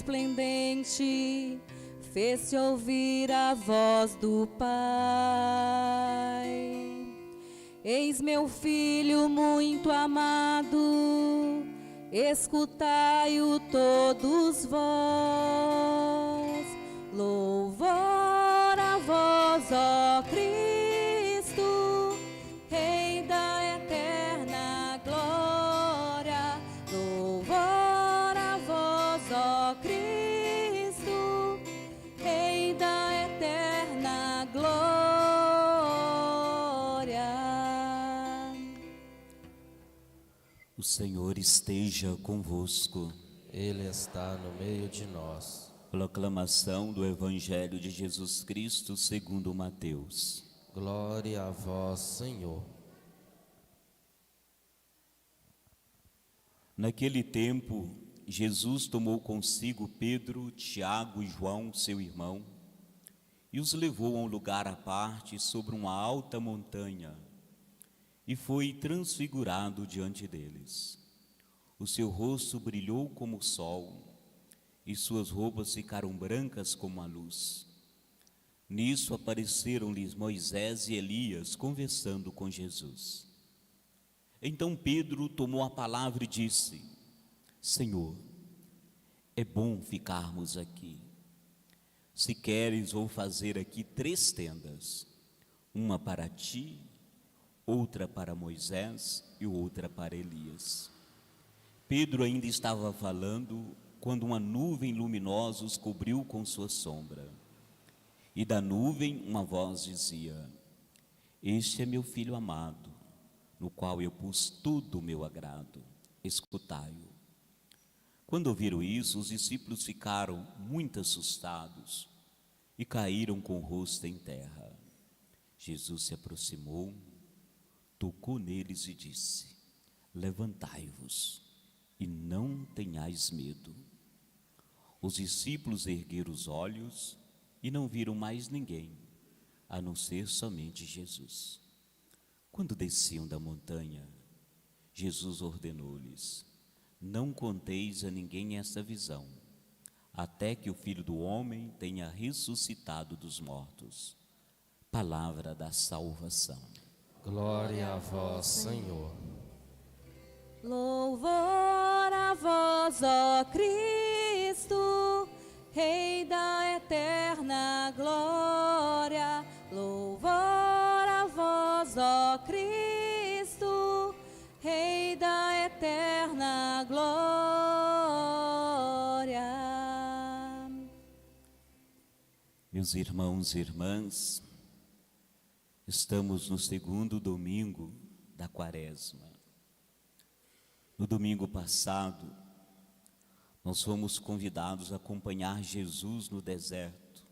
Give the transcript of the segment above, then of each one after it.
resplendente, fez-se ouvir a voz do Pai. Eis meu filho muito amado, escutai-o todos vós. Louvor a vós, ó Cristo, Rei da eterna glória. Louvor a vós, ó Cristo, Rei da eterna glória. O Senhor esteja convosco. Ele está no meio de nós. Proclamação do Evangelho de Jesus Cristo segundo Mateus. Glória a vós, Senhor. Naquele tempo, Jesus tomou consigo Pedro, Tiago e João, seu irmão, e os levou a um lugar à parte sobre uma alta montanha, e foi transfigurado diante deles. O seu rosto brilhou como o sol, e suas roupas ficaram brancas como a luz. Nisso apareceram-lhes Moisés e Elias conversando com Jesus. Então Pedro tomou a palavra e disse: Senhor, é bom ficarmos aqui. Se queres, vou fazer aqui 3 tendas, uma para ti, outra para Moisés e outra para Elias. Pedro ainda estava falando quando uma nuvem luminosa os cobriu com sua sombra. E da nuvem uma voz dizia: Este é meu filho amado, no qual eu pus todo o meu agrado. Escutai-o. Quando ouviram isso, os discípulos ficaram muito assustados e caíram com o rosto em terra. Jesus se aproximou, tocou neles e disse: Levantai-vos e não tenhais medo. Os discípulos ergueram os olhos e não viram mais ninguém, a não ser somente Jesus. Quando desciam da montanha, Jesus ordenou-lhes: Não conteis a ninguém esta visão, até que o Filho do Homem tenha ressuscitado dos mortos. Palavra da salvação. Glória a vós, Senhor. Louvor a vós, ó Cristo, Rei da eterna glória. Louvor a vós, ó Cristo, Rei da eterna glória. Meus irmãos e irmãs, estamos no segundo domingo da Quaresma. No domingo passado, nós fomos convidados a acompanhar Jesus no deserto,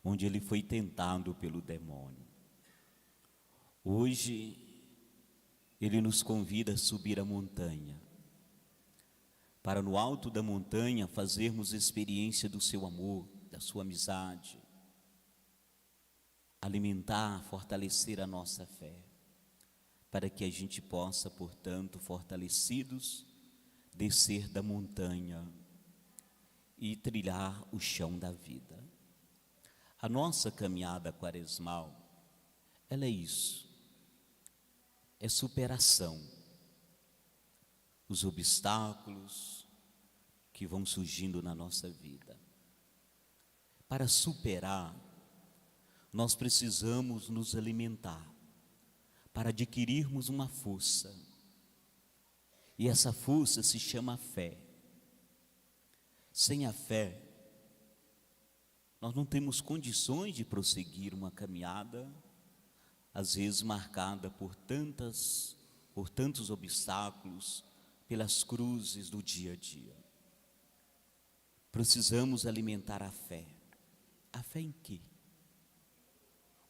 onde ele foi tentado pelo demônio. Hoje, ele nos convida a subir a montanha, para no alto da montanha fazermos experiência do seu amor, da sua amizade, alimentar, fortalecer a nossa fé, para que a gente possa, portanto, fortalecidos, descer da montanha e trilhar o chão da vida. A nossa caminhada quaresmal, ela é isso, é superação. Os obstáculos que vão surgindo na nossa vida. Para superar, nós precisamos nos alimentar, para adquirirmos uma força. E essa força se chama fé. Sem a fé, nós não temos condições de prosseguir uma caminhada, às vezes marcada por tantos obstáculos, pelas cruzes do dia a dia. Precisamos alimentar a fé. A fé em quê?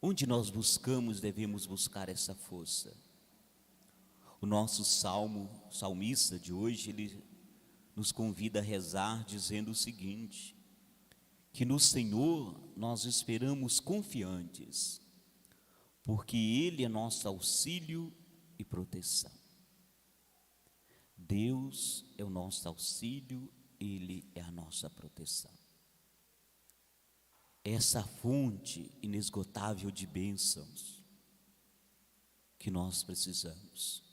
Onde nós buscamos, devemos buscar essa força. O nosso salmista de hoje, ele nos convida a rezar dizendo o seguinte: que no Senhor nós esperamos confiantes, porque Ele é nosso auxílio e proteção. Deus é o nosso auxílio Ele é a nossa proteção. Essa fonte inesgotável de bênçãos que nós precisamos.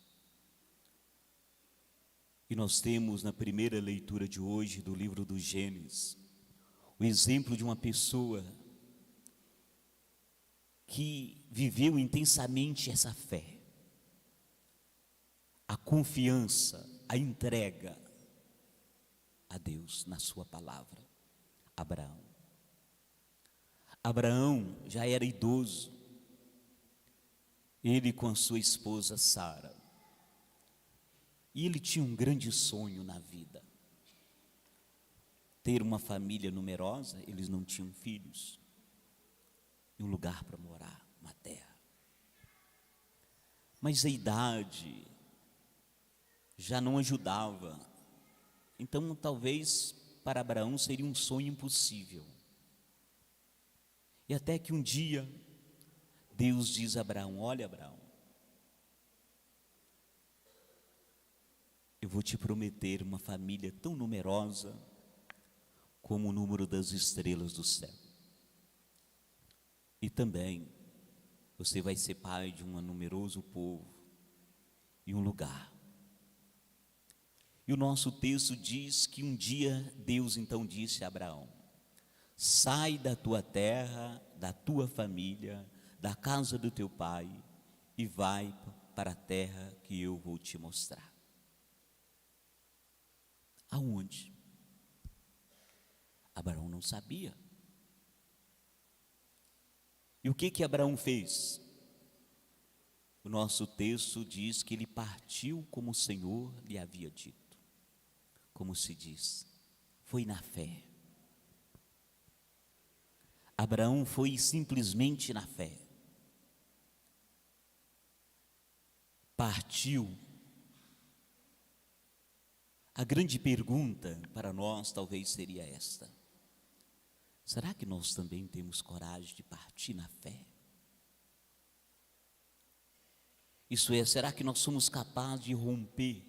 E nós temos na primeira leitura de hoje do livro do Gênesis, o exemplo de uma pessoa que viveu intensamente essa fé, a confiança, a entrega a Deus na sua palavra. Abraão. Abraão já era idoso, ele com a sua esposa Sara, e ele tinha um grande sonho na vida, ter uma família numerosa. Eles não tinham filhos, e um lugar para morar, uma terra. Mas a idade já não ajudava, então talvez para Abraão seria um sonho impossível. E até que um dia Deus diz a Abraão: olha, Abraão, eu vou te prometer uma família tão numerosa como o número das estrelas do céu. E também você vai ser pai de um numeroso povo e um lugar. E o nosso texto diz que um dia Deus então disse a Abraão: sai da tua terra, da tua família, da casa do teu pai e vai para a terra que eu vou te mostrar. Aonde? Abraão não sabia. E o que Abraão fez? O nosso texto diz que ele partiu como o Senhor lhe havia dito. Como se diz, foi na fé. Abraão foi simplesmente na fé. Partiu. A grande pergunta para nós talvez seria esta: será que nós também temos coragem de partir na fé? Isso é, será que nós somos capazes de romper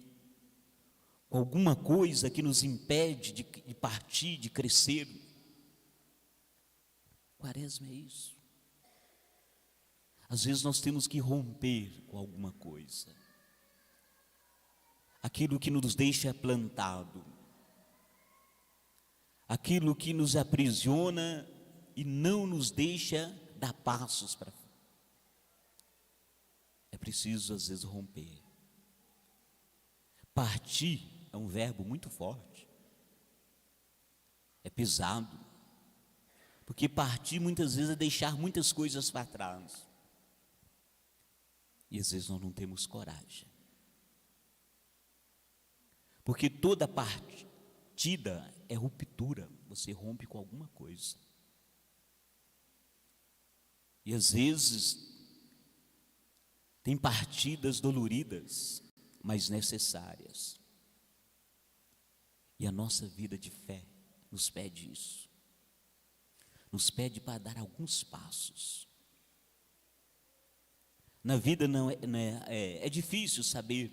com alguma coisa que nos impede de partir, de crescer? Quaresma é isso. Às vezes nós temos que romper com alguma coisa, aquilo que nos deixa plantado, aquilo que nos aprisiona e não nos deixa dar passos para frente. É preciso às vezes romper. Partir é um verbo muito forte, é pesado, porque partir muitas vezes é deixar muitas coisas para trás, e às vezes nós não temos coragem, porque toda partida é ruptura, você rompe com alguma coisa, e às vezes tem partidas doloridas, mas necessárias, e a nossa vida de fé nos pede isso, nos pede para dar alguns passos. Na vida é difícil saber,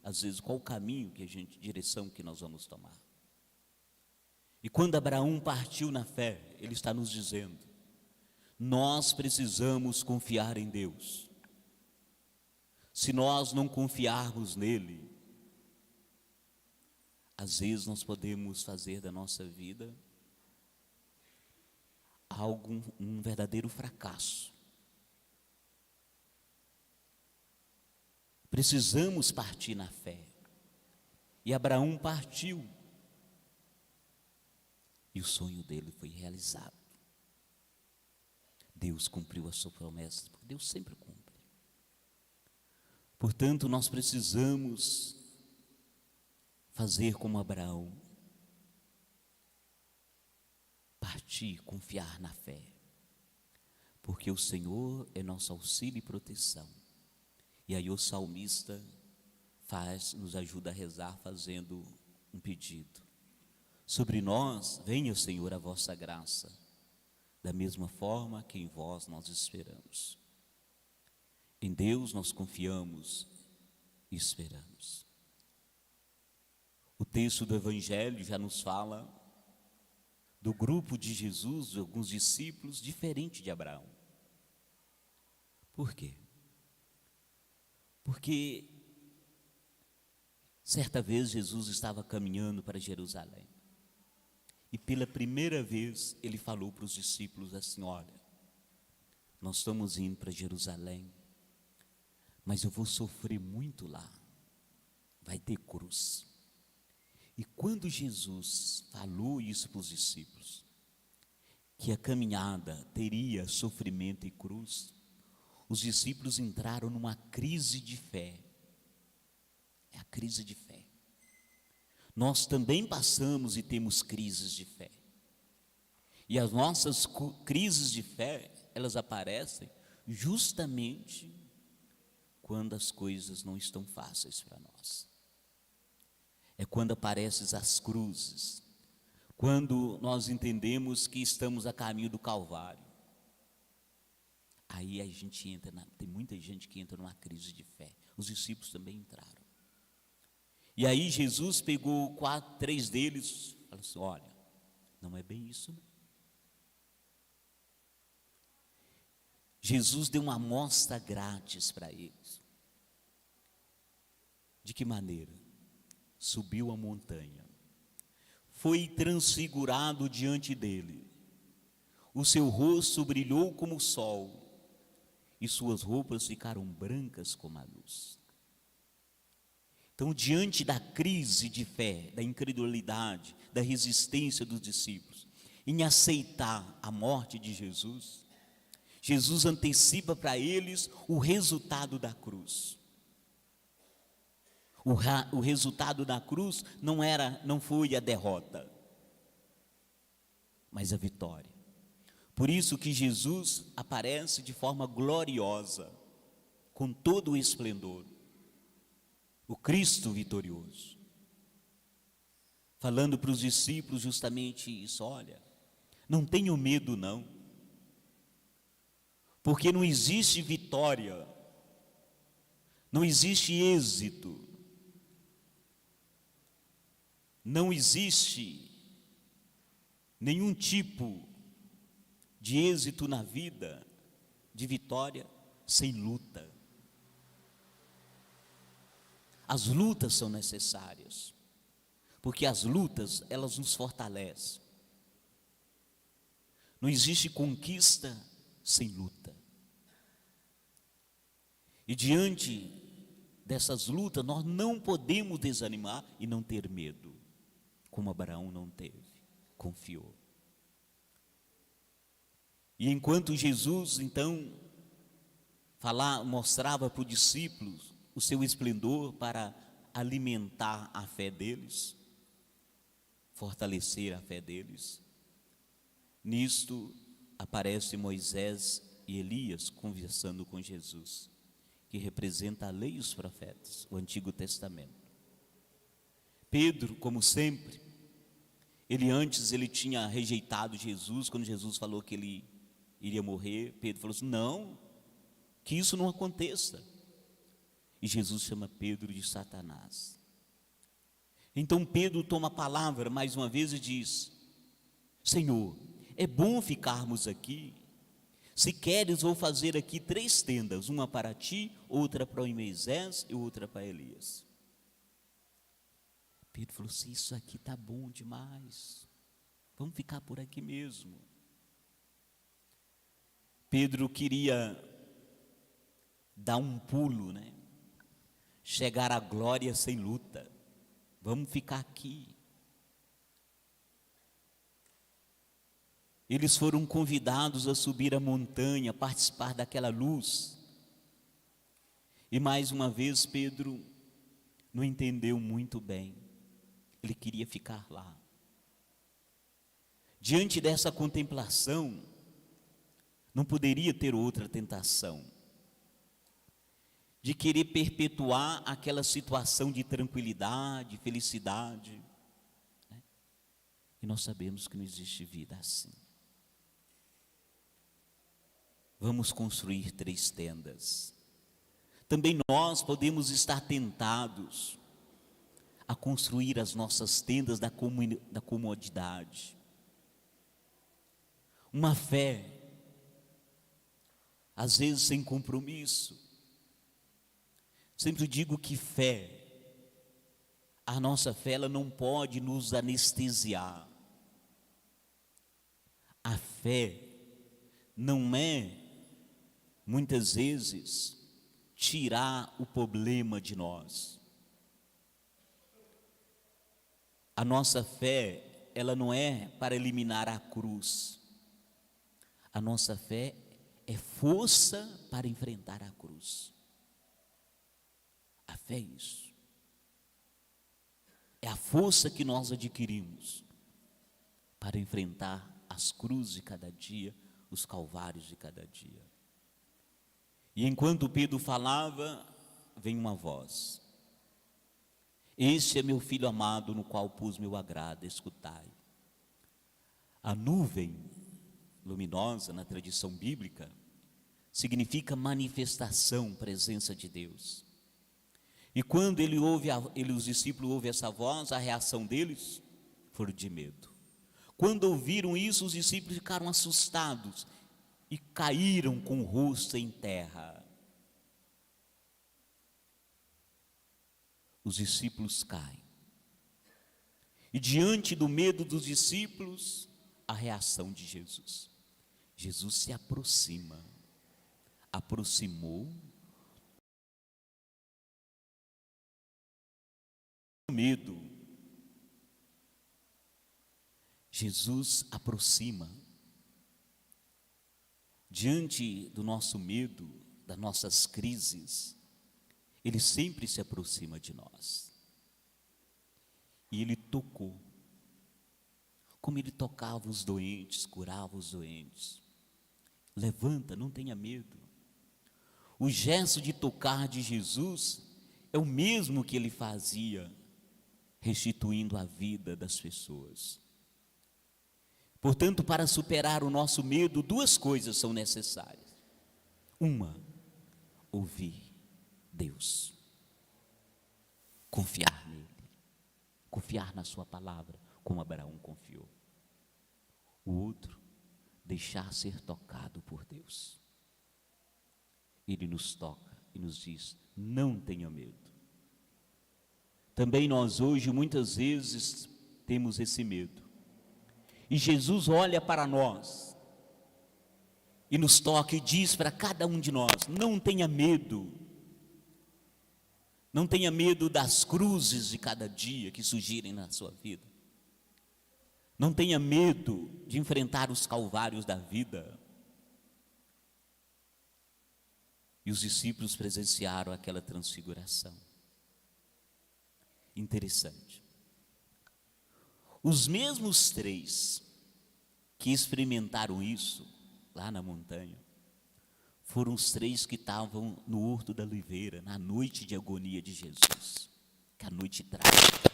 às vezes, qual o caminho direção que nós vamos tomar. E quando Abraão partiu na fé, ele está nos dizendo: nós precisamos confiar em Deus. Se nós não confiarmos nele, às vezes nós podemos fazer da nossa vida um verdadeiro fracasso. Precisamos partir na fé. E Abraão partiu. E o sonho dele foi realizado. Deus cumpriu a sua promessa, porque Deus sempre cumpre. Portanto, nós precisamos fazer como Abraão, partir, confiar na fé, porque o Senhor é nosso auxílio e proteção. E aí o salmista nos ajuda a rezar fazendo um pedido: sobre nós venha, Senhor, a vossa graça, da mesma forma que em vós nós esperamos. Em Deus nós confiamos e esperamos. O O texto do Evangelho já nos fala do grupo de Jesus, de alguns discípulos, diferente de Abraão. Por quê? Porque certa vez Jesus estava caminhando para Jerusalém. E pela primeira vez ele falou para os discípulos assim: olha, nós estamos indo para Jerusalém, mas eu vou sofrer muito lá, vai ter cruz. E quando Jesus falou isso para os discípulos, que a caminhada teria sofrimento e cruz, os discípulos entraram numa crise de fé. É a crise de fé. Nós também passamos e temos crises de fé. E as nossas crises de fé, elas aparecem justamente quando as coisas não estão fáceis para nós. É quando aparecem as cruzes, quando nós entendemos que estamos a caminho do Calvário. Aí a gente entra, tem muita gente que entra numa crise de fé. Os discípulos também entraram. E aí Jesus pegou 3 deles e falou assim: olha, não é bem isso não. Jesus deu uma amostra grátis para eles. De que maneira? Subiu a montanha, foi transfigurado diante dele, o seu rosto brilhou como o sol, e suas roupas ficaram brancas como a luz. Então, diante da crise de fé, da incredulidade, da resistência dos discípulos, em aceitar a morte de Jesus, Jesus antecipa para eles o resultado da cruz. O resultado da cruz não foi a derrota, mas a vitória. Por isso que Jesus aparece de forma gloriosa, com todo o esplendor, o Cristo vitorioso, falando para os discípulos justamente isso: olha, não tenham medo não, porque não existe vitória, não existe êxito, não existe nenhum tipo de êxito na vida, de vitória, sem luta. As lutas são necessárias, porque as lutas, elas nos fortalecem. Não existe conquista sem luta. E diante dessas lutas, nós não podemos desanimar e não ter medo, como Abraão não teve, confiou. E enquanto Jesus, então, mostrava para os discípulos o seu esplendor para alimentar a fé deles, fortalecer a fé deles, nisto aparece Moisés e Elias conversando com Jesus, que representa a lei e os profetas, o Antigo Testamento. Pedro, como sempre, ele tinha rejeitado Jesus. Quando Jesus falou que ele iria morrer, Pedro falou assim: não, que isso não aconteça. E Jesus chama Pedro de Satanás. Então Pedro toma a palavra mais uma vez e diz: Senhor, é bom ficarmos aqui. Se queres, vou fazer aqui 3 tendas, uma para ti, outra para Moisés e outra para Elias. Pedro falou assim: isso aqui está bom demais, vamos ficar por aqui mesmo. Pedro queria dar um pulo, né? Chegar à glória sem luta. Vamos ficar aqui. Eles foram convidados a subir a montanha, a participar daquela luz. E mais uma vez Pedro não entendeu muito bem. Ele queria ficar lá. Diante dessa contemplação, não poderia ter outra tentação de querer perpetuar aquela situação de tranquilidade, felicidade, né? E nós sabemos que não existe vida assim. Vamos construir 3 tendas. Também nós podemos estar tentados a construir as nossas tendas da comodidade. Uma fé, às vezes sem compromisso. Sempre digo que a nossa fé, ela não pode nos anestesiar. A fé não é, muitas vezes, tirar o problema de nós. A nossa fé, ela não é para eliminar a cruz. A nossa fé é força para enfrentar a cruz. A fé é isso. É a força que nós adquirimos para enfrentar as cruzes de cada dia, os calvários de cada dia. E enquanto Pedro falava, vem uma voz: este é meu filho amado, no qual pus meu agrado, escutai. A nuvem luminosa, na tradição bíblica, significa manifestação, presença de Deus. E quando os discípulos ouvem essa voz, a reação deles foi de medo. Quando ouviram isso, os discípulos ficaram assustados e caíram com o rosto em terra. Os discípulos caem. E diante do medo dos discípulos, a reação de Jesus. Jesus se aproximou, medo. Jesus aproxima. Diante do nosso medo, das nossas crises, Ele sempre se aproxima de nós. E Ele tocou, como Ele tocava os doentes, curava os doentes. Levanta, não tenha medo. O gesto de tocar de Jesus é o mesmo que Ele fazia, restituindo a vida das pessoas. Portanto, para superar o nosso medo, duas coisas são necessárias. Uma, ouvir Deus, confiar nele, confiar na sua palavra, como Abraão confiou. O outro, deixar ser tocado por Deus. Ele nos toca e nos diz: não tenha medo. Também nós hoje muitas vezes temos esse medo. E Jesus olha para nós e nos toca e diz para cada um de nós: não tenha medo. Não tenha medo das cruzes de cada dia que surgirem na sua vida. Não tenha medo de enfrentar os calvários da vida. E os discípulos presenciaram aquela transfiguração. Interessante. Os mesmos três que experimentaram isso lá na montanha foram os três que estavam no Horto da Oliveira, na noite de agonia de Jesus, que é a noite trágica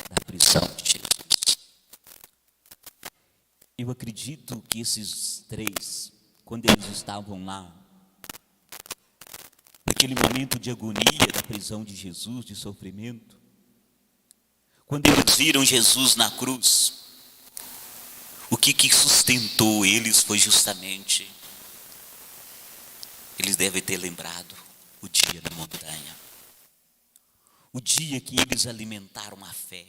da prisão de Jesus. Eu acredito que esses três, quando eles estavam lá, naquele momento de agonia da prisão de Jesus, de sofrimento, quando eles viram Jesus na cruz, o que sustentou eles foi justamente, eles devem ter lembrado o dia na montanha, o dia que eles alimentaram a fé.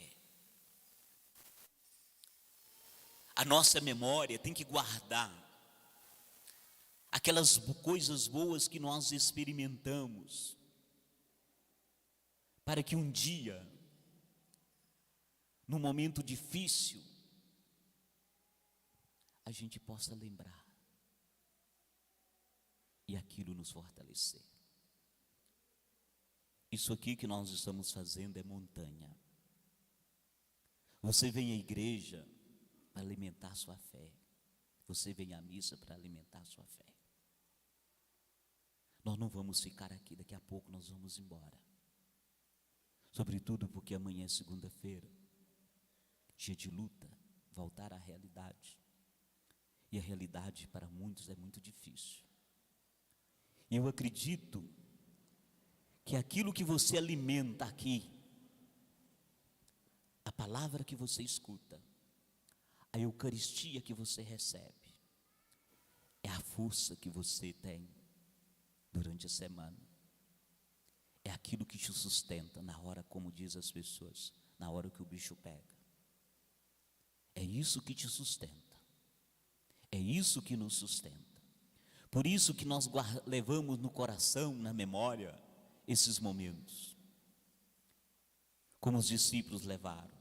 A nossa memória tem que guardar aquelas coisas boas que nós experimentamos, para que um dia, num momento difícil, a gente possa lembrar e aquilo nos fortalecer. Isso aqui que nós estamos fazendo é montanha. Você vem à igreja para alimentar sua fé. Você vem à missa para alimentar sua fé. Nós não vamos ficar aqui, daqui a pouco nós vamos embora. Sobretudo porque amanhã é segunda-feira, dia de luta, voltar à realidade. E a realidade para muitos é muito difícil. E eu acredito que aquilo que você alimenta aqui, palavra que você escuta, a Eucaristia que você recebe, é a força que você tem durante a semana. É aquilo que te sustenta na hora, como diz as pessoas, na hora que o bicho pega. É isso que te sustenta. É isso que nos sustenta. Por isso que nós levamos no coração, na memória, esses momentos. Como os discípulos levaram.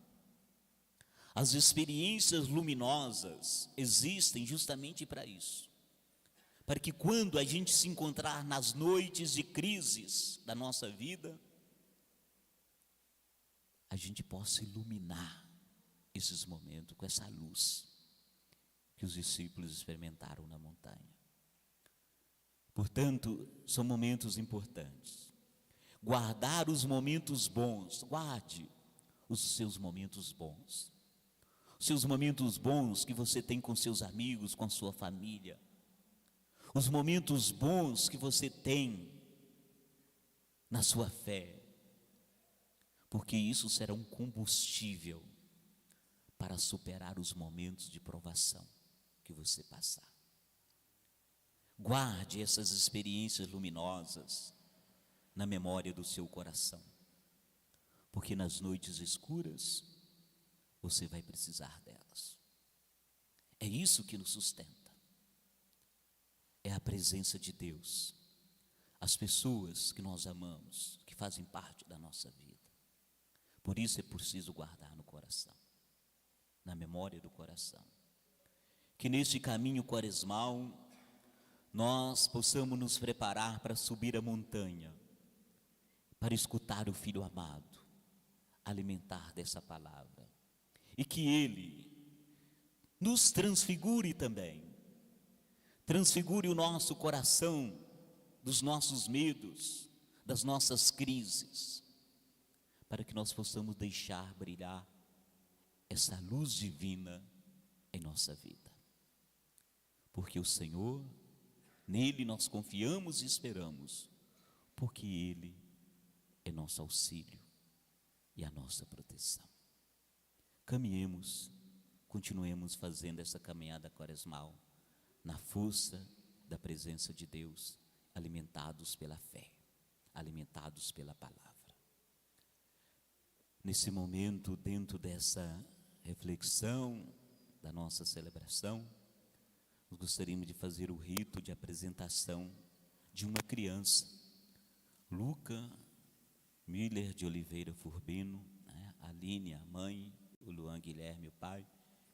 As experiências luminosas existem justamente para isso. Para que quando a gente se encontrar nas noites de crises da nossa vida, a gente possa iluminar esses momentos com essa luz que os discípulos experimentaram na montanha. Portanto, são momentos importantes. Guardar os momentos bons, guarde os seus momentos bons. Os seus momentos bons que você tem com seus amigos, com a sua família. Os momentos bons que você tem na sua fé. Porque isso será um combustível para superar os momentos de provação que você passar. Guarde essas experiências luminosas na memória do seu coração, porque nas noites escuras você vai precisar delas. É isso que nos sustenta. É a presença de Deus, as pessoas que nós amamos, que fazem parte da nossa vida. Por isso é preciso guardar no coração, na memória do coração. Que neste caminho quaresmal nós possamos nos preparar para subir a montanha, para escutar o Filho amado, alimentar dessa palavra. E que Ele nos transfigure também, transfigure o nosso coração dos nossos medos, das nossas crises, para que nós possamos deixar brilhar essa luz divina em nossa vida. Porque o Senhor, nele nós confiamos e esperamos, porque Ele é nosso auxílio e a nossa proteção. Caminhemos, continuemos fazendo essa caminhada quaresmal, na força da presença de Deus, alimentados pela fé, alimentados pela palavra. Nesse momento, dentro dessa reflexão da nossa celebração, nós gostaríamos de fazer o rito de apresentação de uma criança, Luca Miller de Oliveira Furbino, a Aline, a mãe, o Luan Guilherme, o pai.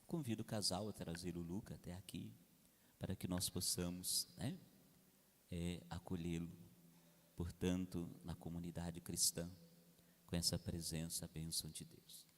Convido o casal a trazer o Luca até aqui, para que nós possamos acolhê-lo, portanto, na comunidade cristã, com essa presença, a bênção de Deus.